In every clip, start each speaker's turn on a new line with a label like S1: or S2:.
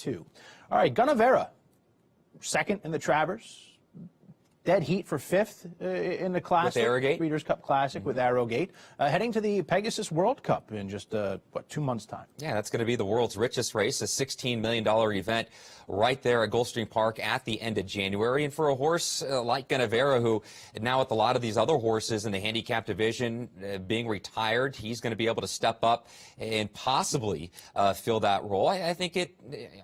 S1: 2. All right, Vera, second in the Travers. Dead heat for 5th in the Classic.
S2: With Arrogate.
S1: Breeders' Cup Classic with Arrogate. Heading to the Pegasus World Cup in just, 2 months' time.
S2: Yeah, that's going to be the world's richest race, a $16 million event right there at Gulfstream Park at the end of January. And for a horse like Vera, who now with a lot of these other horses in the handicap division being retired, he's going to be able to step up and possibly fill that role. I think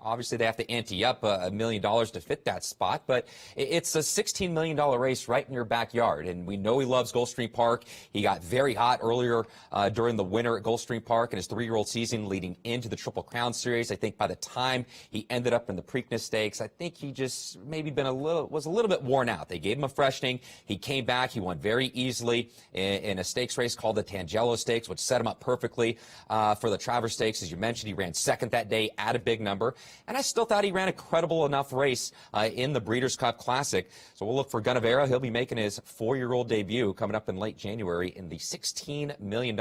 S2: obviously they have to ante up $1 million to fit that spot, but it's a $16 million race right in your backyard. And we know he loves Gulfstream Park. He got very hot earlier during the winter at Gulfstream Park in his 3-year-old season leading into the Triple Crown Series. I think by the time he ended up in the Preakness Stakes, I think he just maybe was a little bit worn out. They gave him a freshening. He came back. He won very easily in a stakes race called the Tangelo Stakes, which set him up perfectly for the Travers Stakes. As you mentioned, he ran second that day at a big number. And I still thought he ran a credible enough race in the Breeders' Cup Classic. So we'll look for Vera. He'll be making his 4-year-old debut coming up in late January in the $16 million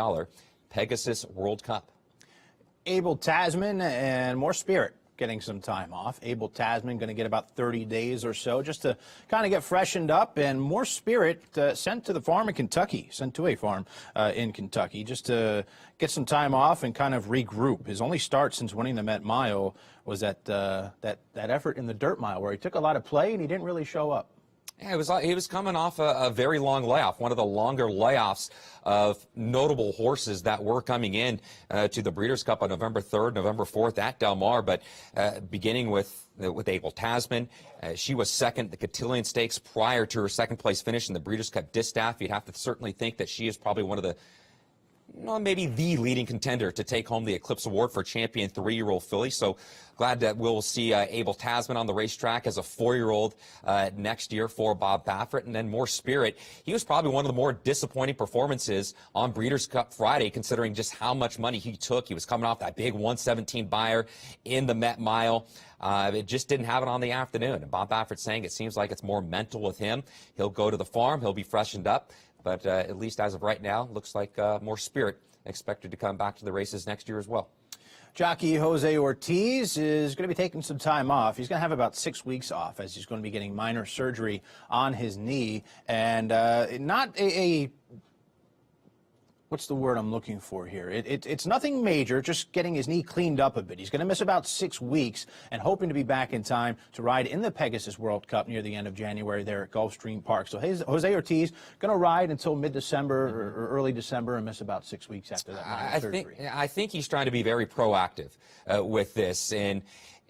S2: Pegasus World Cup.
S1: Abel Tasman and more Spirit getting some time off. Abel Tasman going to get about 30 days or so just to kind of get freshened up, and more Spirit sent to the farm in Kentucky, sent to a farm in Kentucky just to get some time off and kind of regroup. His only start since winning the Met Mile was that effort in the Dirt Mile where he took a lot of play and he didn't really show up.
S2: Yeah, he was coming off a very long layoff, one of the longer layoffs of notable horses that were coming in to the Breeders' Cup on November 3rd, November 4th at Del Mar. But beginning with Abel Tasman, she was second at the Cotillion Stakes prior to her second-place finish in the Breeders' Cup Distaff. You'd have to certainly think that she is probably one of the maybe the leading contender to take home the Eclipse Award for champion 3-year-old filly. So glad that we'll see Abel Tasman on the racetrack as a 4-year-old next year for Bob Baffert. And then more Spirit. He was probably one of the more disappointing performances on Breeders' Cup Friday, considering just how much money he took. He was coming off that big 117 buyer in the Met Mile. It just didn't have it on the afternoon. And Bob Baffert saying it seems like it's more mental with him. He'll go to the farm. He'll be freshened up. But at least as of right now, looks like more Spirit expected to come back to the races next year as well.
S1: Jockey Jose Ortiz is going to be taking some time off. He's going to have about 6 weeks off as he's going to be getting minor surgery on his knee. And not what's the word I'm looking for here? It's nothing major, just getting his knee cleaned up a bit. He's going to miss about 6 weeks and hoping to be back in time to ride in the Pegasus World Cup near the end of January there at Gulfstream Park. So Jose Ortiz going to ride until mid-December or early December and miss about 6 weeks after that minor surgery.
S2: I think he's trying to be very proactive with this. And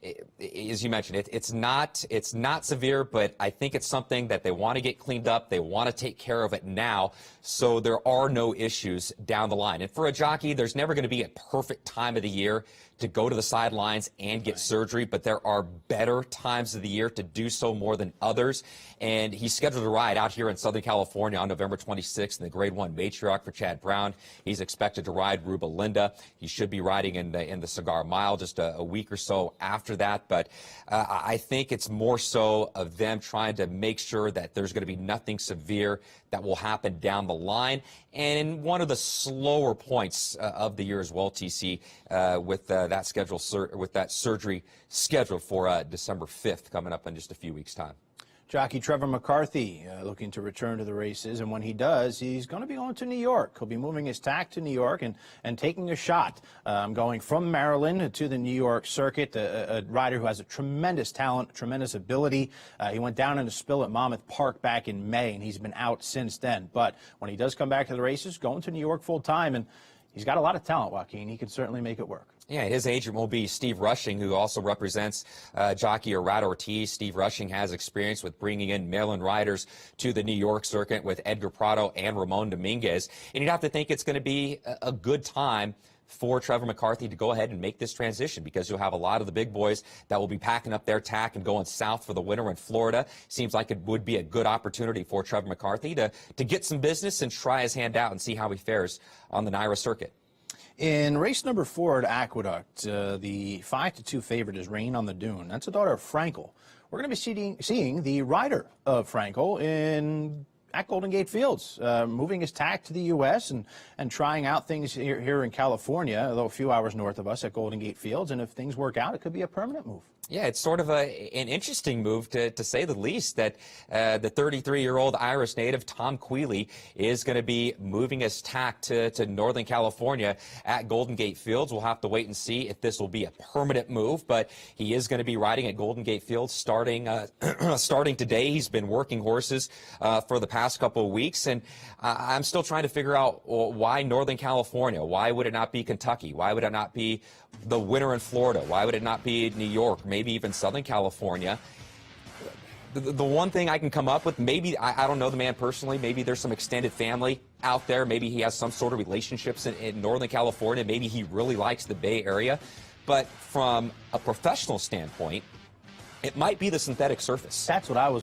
S2: as you mentioned, it's not severe, but I think it's something that they want to get cleaned up. They want to take care of it now, so there are no issues down the line. And for a jockey, there's never going to be a perfect time of the year to go to the sidelines and get surgery, but there are better times of the year to do so more than others. And he's scheduled to ride out here in Southern California on November 26th in the Grade 1 Matriarch for Chad Brown. He's expected to ride Ruba Linda. He should be riding in the Cigar Mile just a week or so after that. But I think it's more so of them trying to make sure that there's going to be nothing severe that will happen down the line. And in one of the slower points of the year as well, TC, with that surgery scheduled for December 5th coming up in just a few weeks' time.
S1: Jockey Trevor McCarthy looking to return to the races, and when he does, he's going to be going to New York. He'll be moving his tack to New York and taking a shot, going from Maryland to the New York circuit, a rider who has a tremendous talent, tremendous ability. He went down in a spill at Monmouth Park back in May, and he's been out since then. But when he does come back to the races, going to New York full time, and he's got a lot of talent, Joaquin. He can certainly make it work.
S2: Yeah, his agent will be Steve Rushing, who also represents jockey Irad Ortiz. Steve Rushing has experience with bringing in Maryland riders to the New York circuit with Edgar Prado and Ramon Dominguez. And you'd have to think it's going to be a good time for Trevor McCarthy to go ahead and make this transition, because you'll have a lot of the big boys that will be packing up their tack and going south for the winter in Florida. Seems like it would be a good opportunity for Trevor McCarthy to get some business and try his hand out and see how he fares on the NYRA circuit.
S1: In race number 4 at Aqueduct, the 5-2 favorite is Rain on the Dune. That's a daughter of Frankel. We're going to be seeing the rider of Frankel at Golden Gate Fields, moving his tack to the U.S. and trying out things here in California, although a few hours north of us at Golden Gate Fields. And if things work out, it could be a permanent move.
S2: Yeah, it's sort of an interesting move, to say the least, that the 33-year-old Irish native, Tom Quealy, is going to be moving his tack to Northern California at Golden Gate Fields. We'll have to wait and see if this will be a permanent move, but he is going to be riding at Golden Gate Fields starting starting today. He's been working horses for the past couple of weeks, and I'm still trying to figure out why Northern California. Why would it not be Kentucky? Why would it not be the winter in Florida? Why would it not be New York? Maybe even Southern California. The one thing I can come up with, maybe, I don't know the man personally, maybe there's some extended family out there, maybe he has some sort of relationships in Northern California, maybe he really likes the Bay Area, but from a professional standpoint, it might be the synthetic surface.
S1: That's what I was